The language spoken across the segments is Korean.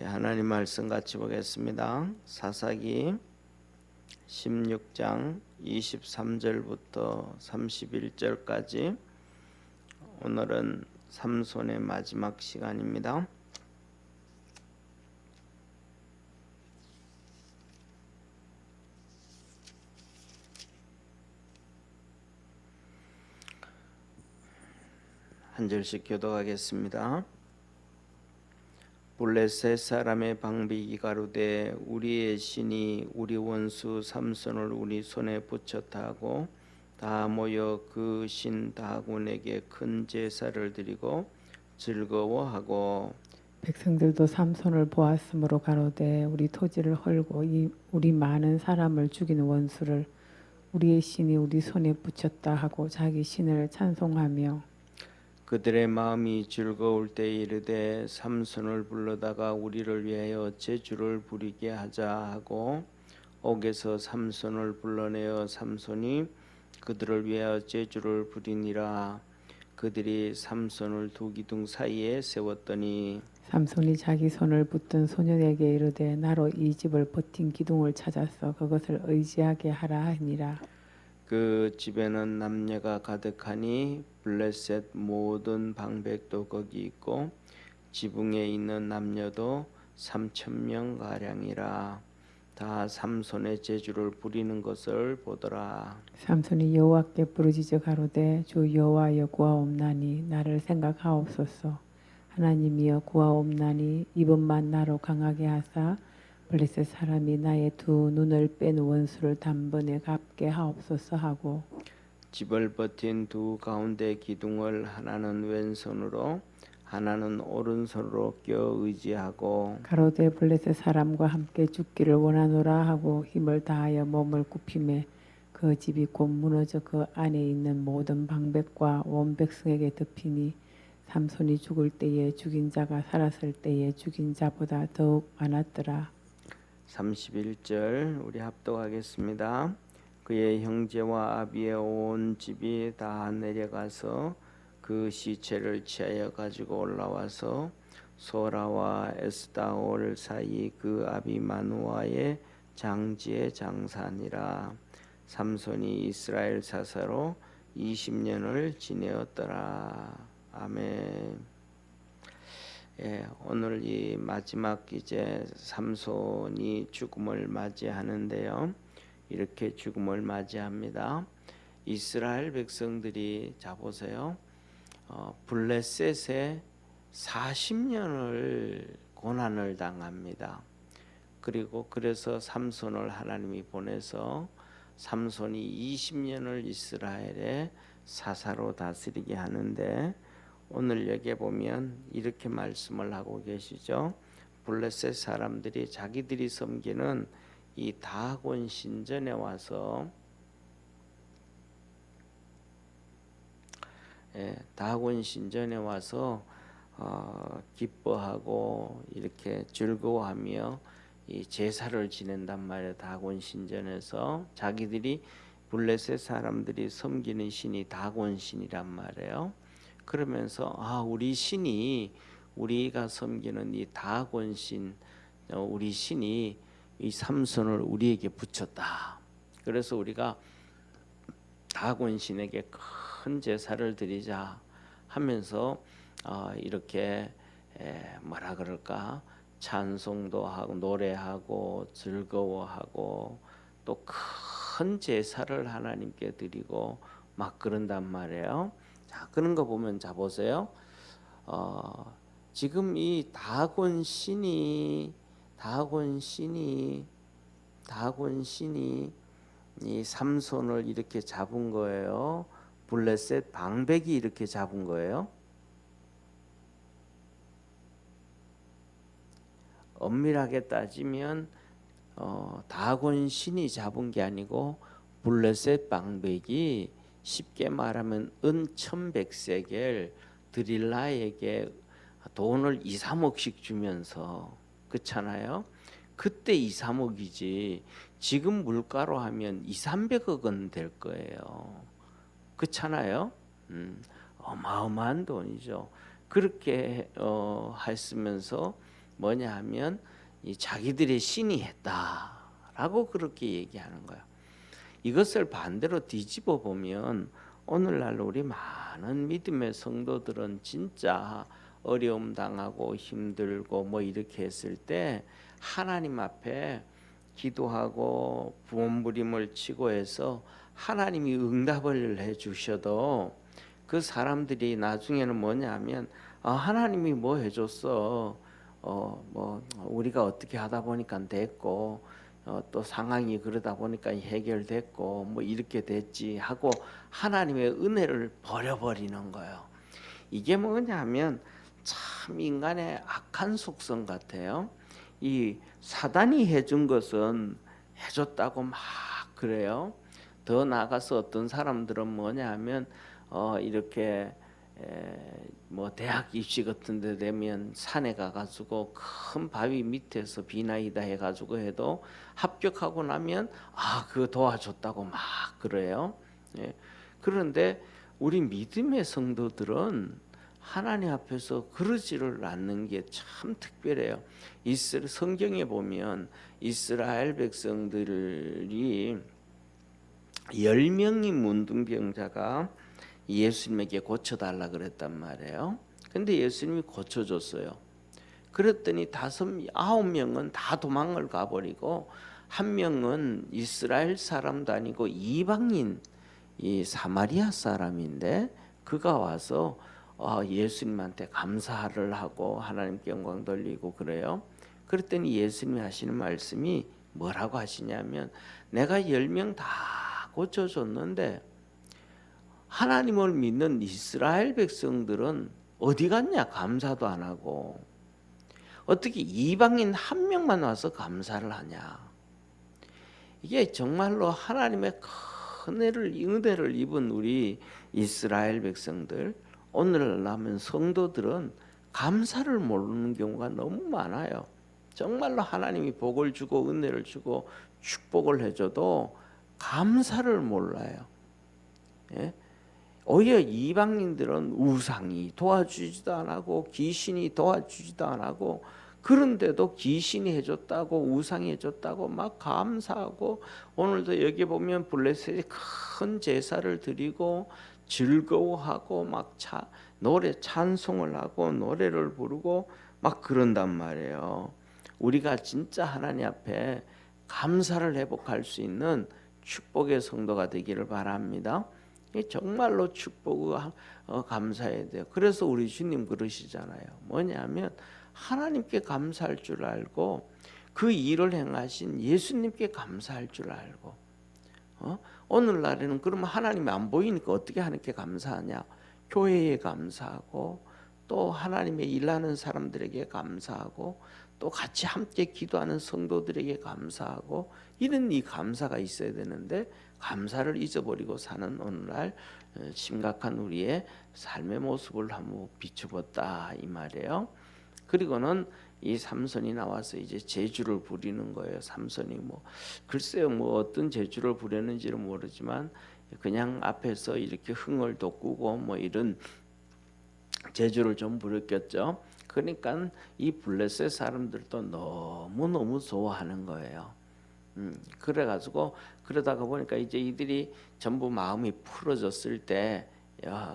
하나님 말씀 같이 보겠습니다. 사사기 16장 23절부터 31절까지 오늘은 삼손의 마지막 시간입니다. 한 절씩 교독하겠습니다. 블레셋 사람의 방백이 가로되 우리의 신이 우리 원수 삼손을 우리 손에 붙였다 하고 다 모여 그 신 다곤에게 큰 제사를 드리고 즐거워하고 백성들도 삼손을 보았으므로 가로되 우리 토지를 헐고 우리 많은 사람을 죽이는 원수를 우리의 신이 우리 손에 붙였다 하고 자기 신을 찬송하며 그들의 마음이 즐거울 때에 이르되 삼손을 불러다가 우리를 위하여 제주를 부리게 하자 하고 옥에서 삼손을 불러내어 삼손이 그들을 위하여 제주를 부리니라. 그들이 삼손을 두 기둥 사이에 세웠더니 삼손이 자기 손을 붙든 소년에게 이르되 나로 이 집을 버틴 기둥을 찾아서 그것을 의지하게 하라 하니라. 그 집에는 남녀가 가득하니 블레셋 모든 방백도 거기 있고 지붕에 있는 남녀도 3,000명 가량이라. 다 삼손의 제주를 부리는 것을 보더라. 삼손이 여호와께 부르짖어 가로되 주 여호와여 구하옵나니 나를 생각하옵소서. 하나님이여 구하옵나니 이번만 나로 강하게 하사 블레셋 사람이 나의 두 눈을 뺀 원수를 단번에 갚게 하옵소서 하고 집을 버틴 두 가운데 기둥을 하나는 왼손으로 하나는 오른손으로 껴 의지하고 가로되 블레셋 사람과 함께 죽기를 원하노라 하고 힘을 다하여 몸을 굽히매 그 집이 곧 무너져 그 안에 있는 모든 방백과 온 백성에게 덮이니 삼손이 죽을 때에 죽인 자가 살았을 때에 죽인 자보다 더욱 많았더라. 31절 우리 합독하겠습니다. 그의 형제와 아비의 온 집이 다 내려가서 그 시체를 취하여 가지고 올라와서 소라와 에스다올 사이 그 아비 마누아의 장지에 장사하니라. 삼손이 이스라엘 사사로 20년을 지내었더라. 아멘. 예, 오늘 이 마지막 이제 삼손이 죽음을 맞이하는데요. 이렇게 죽음을 맞이합니다. 이스라엘 백성들이 자 보세요. 블레셋에 40년을 고난을 당합니다. 그리고 그래서 삼손을 하나님이 보내서 삼손이 20년을 이스라엘의 사사로 다스리게 하는데 오늘 여기에 보면 이렇게 말씀을 하고 계시죠. 블레셋 사람들이 자기들이 섬기는 이 다곤 신전에 와서 다곤 신전에 와서 기뻐하고 이렇게 즐거워하며 이 제사를 지낸단 말이에요. 다곤 신전에서 자기들이 블레셋 사람들이 섬기는 신이 다곤 신이란 말이에요. 그러면서 우리 신이 우리가 섬기는 이 다곤 신, 우리 신이 이 삼손을 우리에게 붙였다. 그래서 우리가 다곤 신에게 큰 제사를 드리자 하면서 이렇게 뭐라 그럴까 찬송도 하고 노래하고 즐거워하고 또 큰 제사를 하나님께 드리고 막 그런단 말이에요. 자, 그런 거 보면 자 보세요. 지금 이 다곤 신이 이 삼손을 이렇게 잡은 거예요. 블레셋 방백이 이렇게 잡은 거예요. 엄밀하게 따지면 다곤 신이 잡은 게 아니고 블레셋 방백이 쉽게 말하면 은 1,100세겔 드릴라에게 돈을 2, 3억씩 주면서 그렇잖아요. 그때 2, 3억이지 지금 물가로 하면 2, 300억은 될 거예요. 그렇잖아요. 어마어마한 돈이죠. 그렇게 했으면서 뭐냐 하면 이 자기들의 신이 했다라고 그렇게 얘기하는 거예요. 이것을 반대로 뒤집어 보면 오늘날 우리 많은 믿음의 성도들은 진짜 어려움 당하고 힘들고 뭐 이렇게 했을 때 하나님 앞에 기도하고 부원부림을 치고 해서 하나님이 응답을 해 주셔도 그 사람들이 나중에는 뭐냐 하면 하나님이 뭐 해줬어, 뭐 우리가 어떻게 하다 보니까 됐고 또 상황이 그러다 보니까 해결됐고 뭐 이렇게 됐지 하고 하나님의 은혜를 버려버리는 거예요. 이게 뭐냐면 참 인간의 악한 속성 같아요. 이 사단이 해준 것은 해줬다고 막 그래요. 더 나아가서 어떤 사람들은 뭐냐면 이렇게 뭐 대학 입시 같은 데 되면 산에 가가지고 큰 바위 밑에서 비나이다 해가지고 해도 합격하고 나면 그거 도와줬다고 막 그래요. 예. 그런데 우리 믿음의 성도들은 하나님 앞에서 그러지를 않는 게 참 특별해요. 성경에 보면 이스라엘 백성들이 10명의 문둥병자가 예수님에게 고쳐달라 그랬단 말이에요. 근데 예수님이 고쳐줬어요. 그랬더니 9명은 다 도망을 가버리고 한 명은 이스라엘 사람도 아니고 이방인 이 사마리아 사람인데 그가 와서 예수님한테 감사를 하고 하나님께 영광 돌리고 그래요. 그랬더니 예수님이 하시는 말씀이 뭐라고 하시냐면 내가 10명 다 고쳐줬는데 하나님을 믿는 이스라엘 백성들은 어디 갔냐? 감사도 안 하고 어떻게 이방인 한 명만 와서 감사를 하냐? 이게 정말로 하나님의 큰 은혜를 입은 우리 이스라엘 백성들, 오늘날 남은 성도들은 감사를 모르는 경우가 너무 많아요. 정말로 하나님이 복을 주고 은혜를 주고 축복을 해줘도 감사를 몰라요. 예? 오히려 이방인들은 우상이 도와주지도 안 하고 귀신이 도와주지도 안 하고 그런데도 귀신이 해줬다고 우상이 해줬다고 막 감사하고 오늘도 여기 보면 블레셋이 큰 제사를 드리고 즐거워하고 막 찬송을 하고 노래를 부르고 막 그런단 말이에요. 우리가 진짜 하나님 앞에 감사를 회복할 수 있는 축복의 성도가 되기를 바랍니다. 정말로 축복을 감사해야 돼요. 그래서 우리 주님 그러시잖아요. 뭐냐면 하나님께 감사할 줄 알고 그 일을 행하신 예수님께 감사할 줄 알고 오늘날에는 그러면 하나님이 안 보이니까 어떻게 하나님께 감사하냐? 교회에 감사하고 또 하나님의 일하는 사람들에게 감사하고 또 같이 함께 기도하는 성도들에게 감사하고 이런 이 감사가 있어야 되는데 감사를 잊어버리고 사는 오늘날 심각한 우리의 삶의 모습을 한번 비춰봤다 이 말이에요. 그리고는 이 삼손이 나와서 이제 제주를 부리는 거예요. 삼손이 글쎄요 어떤 제주를 부렸는지는 모르지만 그냥 앞에서 이렇게 흥을 돋구고 이런 제주를 좀 부렸겠죠. 그러니까 이 블레셋 사람들도 너무 좋아하는 거예요. 그래가지고 그러다가 보니까 이제 이들이 전부 마음이 풀어졌을 때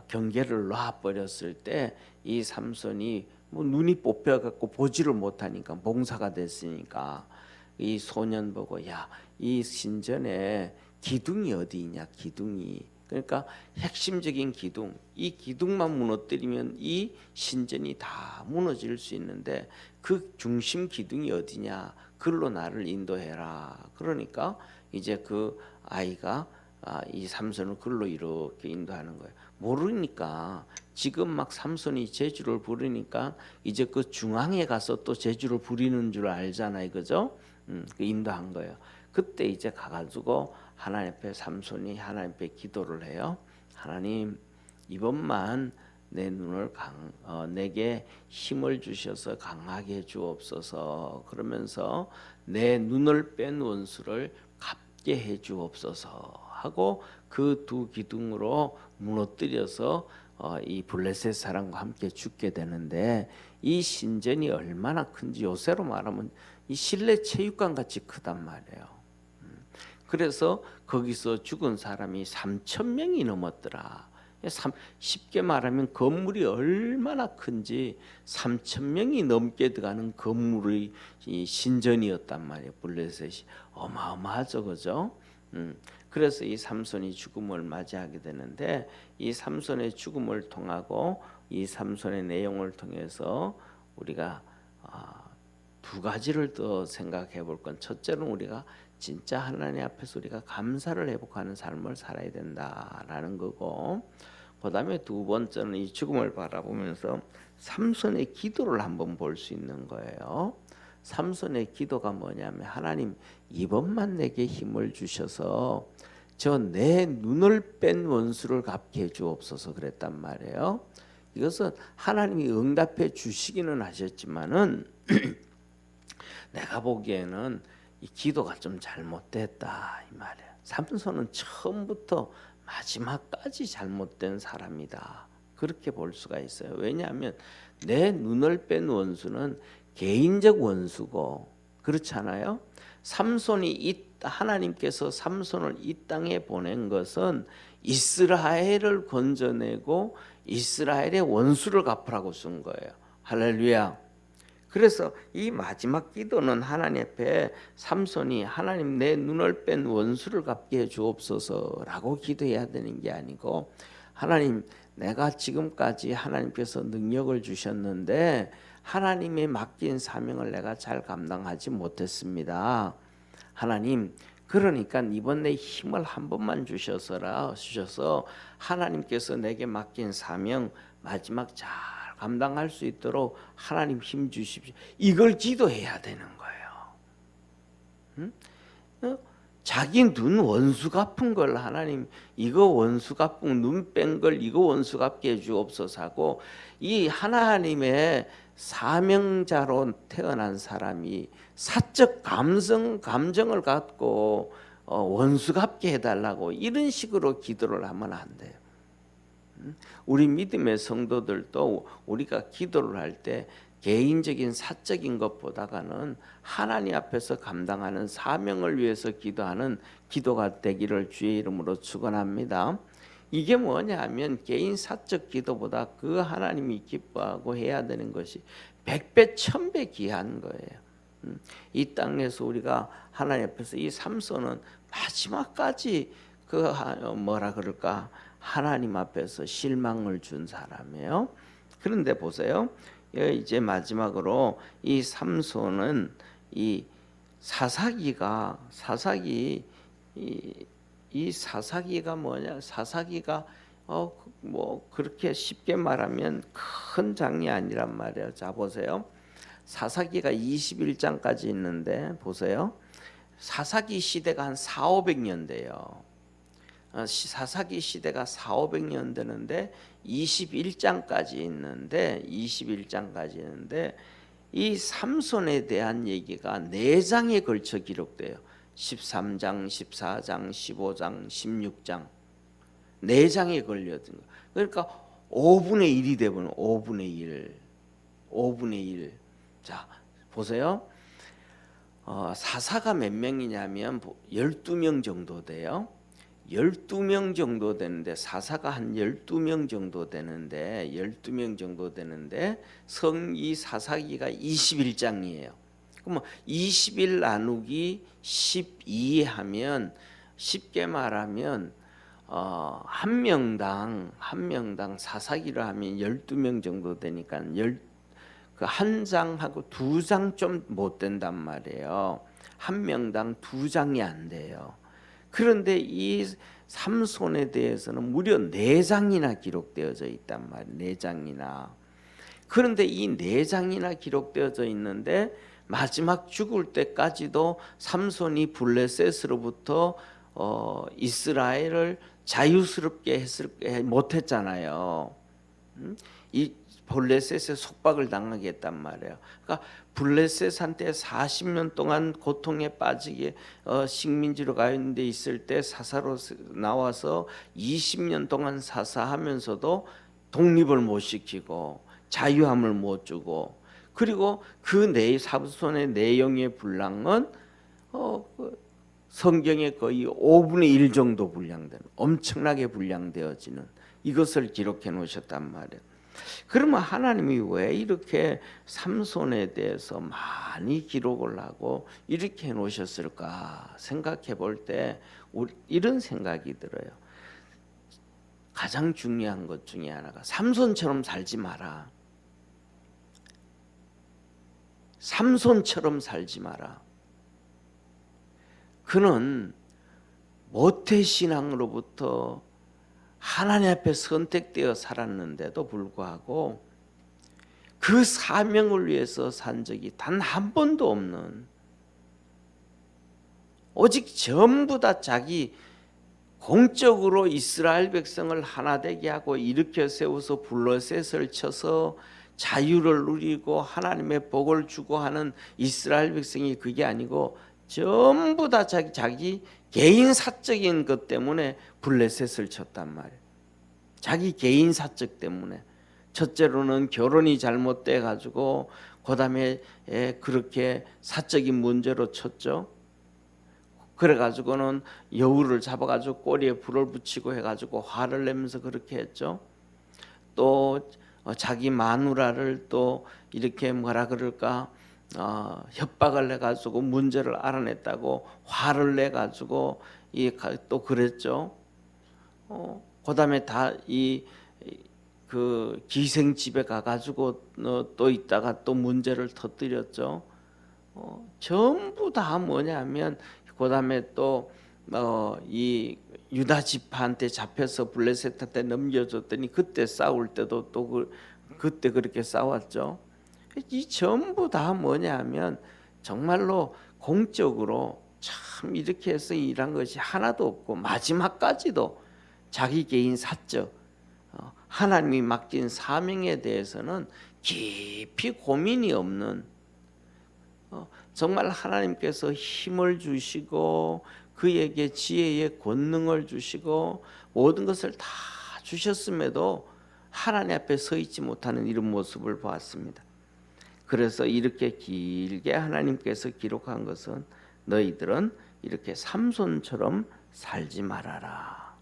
경계를 놔버렸을 때 이 삼손이 눈이 뽑혀갖고 보지를 못하니까 봉사가 됐으니까 이 소년 보고 이 신전에 기둥이 어디 있냐? 기둥이 그러니까 핵심적인 기둥, 이 기둥만 무너뜨리면 이 신전이 다 무너질 수 있는데 그 중심 기둥이 어디냐? 그걸로 나를 인도해라. 그러니까 이제 그 아이가 이 삼손을 그걸로 이렇게 인도하는 거예요. 모르니까 지금 막 삼손이 제주를 부르니까 이제 그 중앙에 가서 또 제주를 부리는 줄 알잖아요, 그죠? 그 인도한 거예요. 그때 이제 가가지고 하나님 앞에 삼손이 하나님 앞에 기도를 해요. 하나님 이번만 내 눈을 내게 힘을 주셔서 강하게 해 주옵소서. 그러면서 내 눈을 뺀 원수를 갚게 해 주옵소서 하고 그 두 기둥으로 무너뜨려서 이 블레셋 사람과 함께 죽게 되는데 이 신전이 얼마나 큰지 요새로 말하면 이 실내 체육관 같이 크단 말이에요. 그래서 거기서 죽은 사람이 3천 명이 넘었더라. 쉽게 말하면 건물이 얼마나 큰지 3천 명이 넘게 들어가는 건물의 이 신전이었단 말이에요. 블레셋이 어마어마하죠, 그죠? 그래서 이 삼손이 죽음을 맞이하게 되는데 이 삼손의 죽음을 통하고 이 삼손의 내용을 통해서 우리가 두 가지를 더 생각해 볼 건, 첫째는 우리가 진짜 하나님 앞에서 우리가 감사를 회복하는 삶을 살아야 된다라는 거고, 그다음에 두 번째는 이 죽음을 바라보면서 삼손의 기도를 한번 볼 수 있는 거예요. 삼손의 기도가 뭐냐면, 하나님 이번만 내게 힘을 주셔서 저 내 눈을 뺀 원수를 갚게 해 주옵소서 그랬단 말이에요. 이것은 하나님이 응답해 주시기는 하셨지만은 내가 보기에는 이 기도가 좀 잘못됐다 이 말이에요. 삼손은 처음부터 마지막까지 잘못된 사람이다, 그렇게 볼 수가 있어요. 왜냐하면 내 눈을 뺀 원수는 개인적 원수고, 그렇잖아요. 하나님께서 삼손을 이 땅에 보낸 것은 이스라엘을 건져내고 이스라엘의 원수를 갚으라고 쓴 거예요. 할렐루야. 그래서 이 마지막 기도는 하나님 앞에 삼손이 하나님 내 눈을 뺀 원수를 갚게 해 주옵소서라고 기도해야 되는 게 아니고, 하나님 내가 지금까지 하나님께서 능력을 주셨는데 하나님의 맡긴 사명을 내가 잘 감당하지 못했습니다. 하나님, 그러니까 이번에 힘을 한 번만 주셔서 하나님께서 내게 맡긴 사명 마지막 잘 감당할 수 있도록 하나님 힘 주십시오. 이걸 기도해야 되는 거예요. 응? 자기 눈 원수 갚은 걸 하나님 이거 원수 갚은 눈 뺀 걸 이거 원수 갚게 해주옵소서 하고, 이 하나님의 사명자로 태어난 사람이 사적 감정을 갖고 원수 갚게 해달라고 이런 식으로 기도를 하면 안 돼요. 우리 믿음의 성도들도 우리가 기도를 할 때 개인적인 사적인 것보다는 하나님 앞에서 감당하는 사명을 위해서 기도하는 기도가 되기를 주의 이름으로 축원합니다. 이게 뭐냐면 개인 사적 기도보다 그 하나님이 기뻐하고 해야 되는 것이 100배 1000배 귀한 거예요. 이 땅에서 우리가 하나님 앞에서 이 삼손은 마지막까지 하나님 앞에서 실망을 준 사람이에요. 그런데 보세요. 이제 마지막으로 이 삼손은 이 사사기가 뭐냐? 사사기가 뭐 그렇게 쉽게 말하면 큰 장이 아니란 말이에요. 자 보세요. 사사기가 21장까지 있는데 보세요. 사사기 시대가 한 400~500년 돼요. 사사기 시대가 400~500년 되는데 21장까지 있는데 이 삼손에 대한 얘기가 4장에 걸쳐 기록돼요. 13장, 14장, 15장, 16장 4장에 걸려든 거. 그러니까 5분의 1이 되면 5분의 1. 자 보세요. 사사가 몇 명이냐면 12명 정도 돼요. 12명 정도 되는데 사사가 한 12명 정도 되는데 이 사사기가 21장이에요. 그럼 21 나누기 12 하면 쉽게 말하면 한 명당 사사기를 하면 12명 정도 되니까 한 장하고 2장 좀 못 된단 말이에요. 한 명당 2장이 안 돼요. 그런데 이 삼손에 대해서는 무려 4장이나 기록되어져 있단 말이에요. 4장이나. 그런데 이 4장이나 기록되어져 있는데 마지막 죽을 때까지도 삼손이 블레셋으로부터 이스라엘을 자유스럽게 못했잖아요. 이 블레셋에 속박을 당하게 했단 말이에요. 그러니까 블레셋한테 40년 동안 고통에 빠지게 식민지로 가 있는 데 있을 때 사사로 나와서 20년 동안 사사하면서도 독립을 못 시키고 자유함을 못 주고, 그리고 그 삼손의 내용의 분량은 그 성경에 거의 5분의 1 정도 분량되는, 엄청나게 분량되어지는 이것을 기록해 놓으셨단 말이에요. 그러면 하나님이 왜 이렇게 삼손에 대해서 많이 기록을 하고 이렇게 해 놓으셨을까 생각해 볼 때 이런 생각이 들어요. 가장 중요한 것 중에 하나가 삼손처럼 살지 마라. 삼손처럼 살지 마라. 그는 모태신앙으로부터 하나님 앞에 선택되어 살았는데도 불구하고 그 사명을 위해서 산 적이 단 한 번도 없는, 오직 전부 다 자기 공적으로 이스라엘 백성을 하나 되게 하고 일으켜 세워서 블러셋을 쳐서 자유를 누리고 하나님의 복을 주고 하는 이스라엘 백성이 그게 아니고 전부 다 자기 개인 사적인 것 때문에 블레셋을 쳤단 말이에요. 자기 개인 사적 때문에. 첫째로는 결혼이 잘못돼 가지고 그다음에 그렇게 사적인 문제로 쳤죠. 그래 가지고는 여우를 잡아 가지고 꼬리에 불을 붙이고 해 가지고 화를 내면서 그렇게 했죠. 또 자기 마누라를 또 이렇게 뭐라 그럴까, 협박을 해 가지고 문제를 알아냈다고 화를 내 가지고 또 그랬죠. 그다음에 다 그 기생집에 가 가지고 또 있다가 또 문제를 터뜨렸죠. 전부 다 뭐냐면 그다음에 또 이 유다 지파한테 잡혀서 블레셋한테 넘겨줬더니 그때 싸울 때도 또 그때 그렇게 싸웠죠. 이 전부 다 뭐냐면 정말로 공적으로 참 이렇게 해서 일한 것이 하나도 없고 마지막까지도 자기 개인 사적 하나님이 맡긴 사명에 대해서는 깊이 고민이 없는, 정말 하나님께서 힘을 주시고 그에게 지혜의 권능을 주시고 모든 것을 다 주셨음에도 하나님 앞에 서 있지 못하는 이런 모습을 보았습니다. 그래서 이렇게 길게 하나님께서 기록한 것은 너희들은 이렇게 삼손처럼 살지 말아라.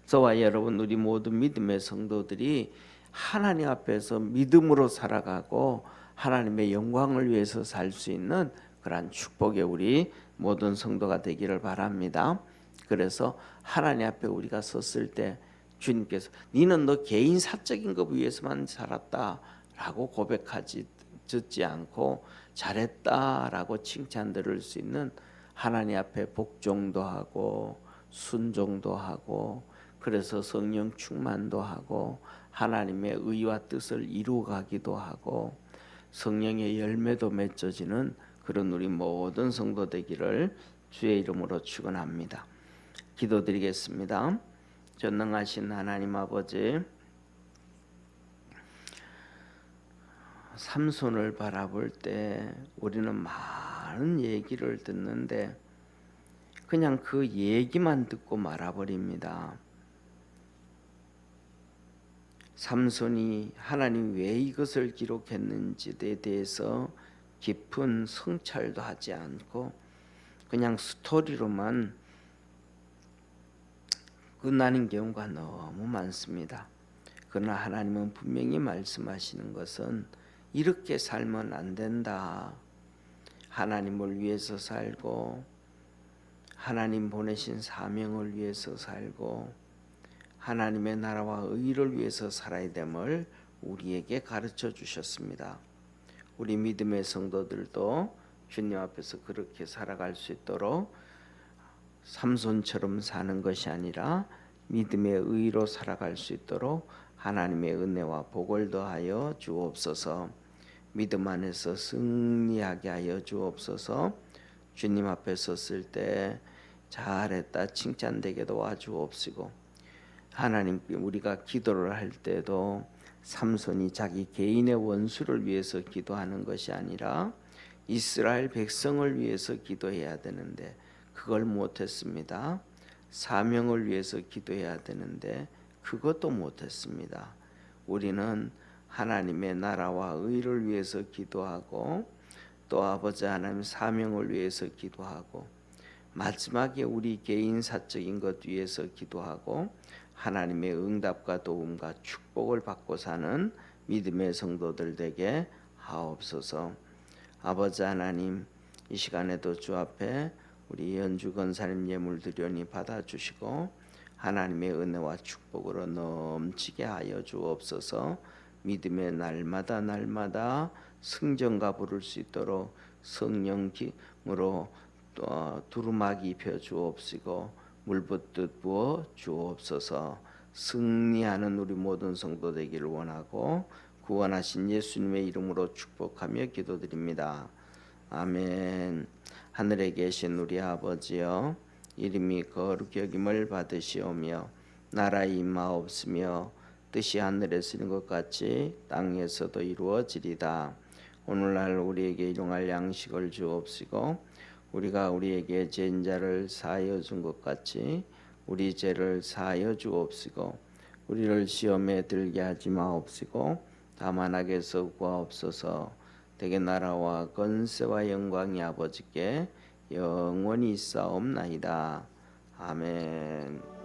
저와 여러분, 우리 모든 믿음의 성도들이 하나님 앞에서 믿음으로 살아가고 하나님의 영광을 위해서 살 수 있는 그러한 축복의 우리 모든 성도가 되기를 바랍니다. 그래서 하나님 앞에 우리가 섰을 때 주님께서 너는 너 개인 사적인 것 위해서만 살았다라고 고백하지 듣지 않고 잘했다라고 칭찬 들을 수 있는, 하나님 앞에 복종도 하고 순종도 하고 그래서 성령 충만도 하고 하나님의 의와 뜻을 이루어가기도 하고 성령의 열매도 맺어지는 그런 우리 모든 성도 되기를 주의 이름으로 축원합니다. 기도드리겠습니다. 전능하신 하나님 아버지, 삼손을 바라볼 때 우리는 많은 얘기를 듣는데 그냥 그 얘기만 듣고 말아버립니다. 삼손이 하나님 왜 이것을 기록했는지에 대해서 깊은 성찰도 하지 않고 그냥 스토리로만 끝나는 경우가 너무 많습니다. 그러나 하나님은 분명히 말씀하시는 것은 이렇게 살면 안 된다. 하나님을 위해서 살고 하나님 보내신 사명을 위해서 살고 하나님의 나라와 의를 위해서 살아야 됨을 우리에게 가르쳐 주셨습니다. 우리 믿음의 성도들도 주님 앞에서 그렇게 살아갈 수 있도록 삼손처럼 사는 것이 아니라 믿음의 의로 살아갈 수 있도록 하나님의 은혜와 복을 더하여 주옵소서. 믿음 안에서 승리하게 하여 주옵소서. 주님 앞에 섰을 때 잘했다 칭찬되게 도와주옵시고, 하나님께 우리가 기도를 할 때도 삼손이 자기 개인의 원수를 위해서 기도하는 것이 아니라 이스라엘 백성을 위해서 기도해야 되는데 그걸 못했습니다. 사명을 위해서 기도해야 되는데 그것도 못했습니다. 우리는 하나님의 나라와 의를 위해서 기도하고 또 아버지 하나님 사명을 위해서 기도하고 마지막에 우리 개인 사적인 것 위해서 기도하고 하나님의 응답과 도움과 축복을 받고 사는 믿음의 성도들 되게 하옵소서. 아버지 하나님, 이 시간에도 주 앞에 우리 연주 권사님 예물 드려니 받아주시고 하나님의 은혜와 축복으로 넘치게 하여 주옵소서. 믿음의 날마다 승전가 부를 수 있도록 성령으로 두루마기 입혀 주옵시고 물붓듯 부어 주옵소서. 승리하는 우리 모든 성도 되기를 원하고 구원하신 예수님의 이름으로 축복하며 기도드립니다. 아멘. 하늘에 계신 우리 아버지여, 이름이 거룩히 여김을 받으시오며 나라의 임하옵시며 뜻이 하늘에서 이룬 것 같이 땅에서도 이루어지리다. 오늘날 우리에게 일용할 양식을 주옵시고 우리가 우리에게 죄인 자를 사하여 준 것 같이 우리 죄를 사하여 주옵시고 우리를 시험에 들게 하지 마옵시고 다만 악에서 구하옵소서. 대개 나라와 권세와 영광이 아버지께 영원히 있사옵나이다. 아멘.